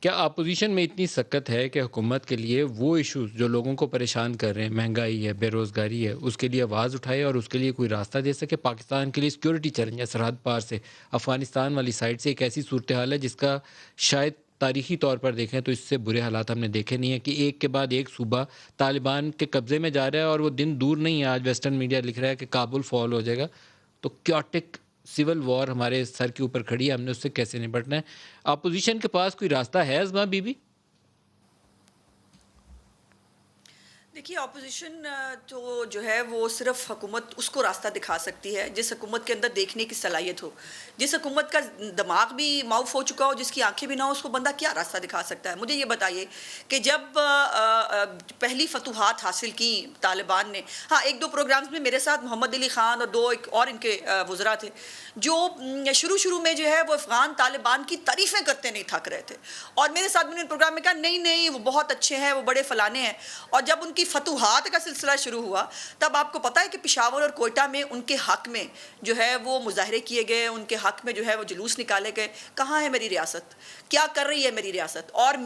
क्या अपोजिशन में इतनी सख्त है कि हुकूमत के लिए वो इश्यूज़ जो लोगों को परेशान कर रहे हैं, महंगाई है, बेरोज़गारी है, उसके लिए आवाज़ उठाए और उसके लिए कोई रास्ता दे सके? पाकिस्तान के लिए सिक्योरिटी चैलेंज है, सरहद पार से अफ़गानिस्तान वाली साइड से एक ऐसी सूरत हाल है जिसका शायद तारीखी तौर पर देखें तो इससे बुरे हालात हमने देखे नहीं है कि एक के बाद एक सूबा तालिबान के कब्ज़े में जा रहा है और वो दिन दूर नहीं है। आज वेस्टर्न मीडिया लिख रहा है कि काबुल फ़ॉल हो जाएगा। तो क्योटिक सिविल वॉर हमारे सर के ऊपर खड़ी है, हमने उससे कैसे निपटना है? अपोजिशन के पास कोई रास्ता है अज़मा बीबी? देखिए ऑपोजिशन तो जो है वो सिर्फ हुकूमत उसको रास्ता दिखा सकती है जिस हुकूमत के अंदर देखने की सलाहियत हो। जिस हुकूमत का दिमाग भी माउफ हो चुका हो, जिसकी आंखें भी ना हो, उसको बंदा क्या रास्ता दिखा सकता है? मुझे ये बताइए कि जब पहली फतूहात हासिल की तालिबान ने, हाँ एक दो प्रोग्राम्स में मेरे साथ मोहम्मद अली ख़ान और दो एक और इनके वज़रा थे जो शुरू शुरू में जो है वो अफ़गान तालिबान की तारीफ़ें करते नहीं थक रहे थे और मेरे साथ मैंने प्रोग्राम में कहा नहीं नहीं वो बहुत अच्छे हैं, वो बड़े फलाने हैं। और जब उनकी फतूहात का सिलसिला शुरू हुआ तब आपको पता है कि पेशावर और कोयटा में उनके हक में जो है वो मुजाहरे किए गए, उनके हक में जो है वो जुलूस निकाले गए। कहाँ है मेरी रियासत? क्या कर रही है मेरी रियासत? और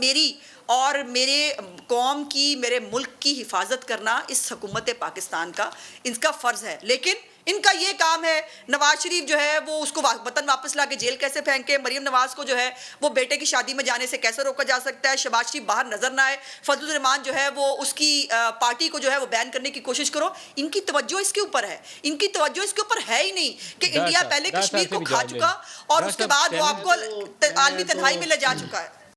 मेरे कौम की, मेरे मुल्क की हिफाजत करना इस हुकूमत पाकिस्तान का इनका फ़र्ज़ है। लेकिन इनका ये काम है, नवाज शरीफ जो है वो उसको वतन वापस ला के जेल कैसे फेंके, मरीम नवाज को जो है वो बेटे की शादी में जाने से कैसे रोका जा सकता है, शहबाज शरीफ बाहर नजर ना आए, फजलुर रहमान जो है वो उसकी पार्टी को जो है वो बैन करने की कोशिश करो। इनकी तवज्जो इसके ऊपर है, इनकी तवज्जो इसके ऊपर है ही नहीं कि इंडिया पहले कश्मीर को खा चुका और उसके बाद वो आपको आलमी तन्हाई में ले जा चुका है।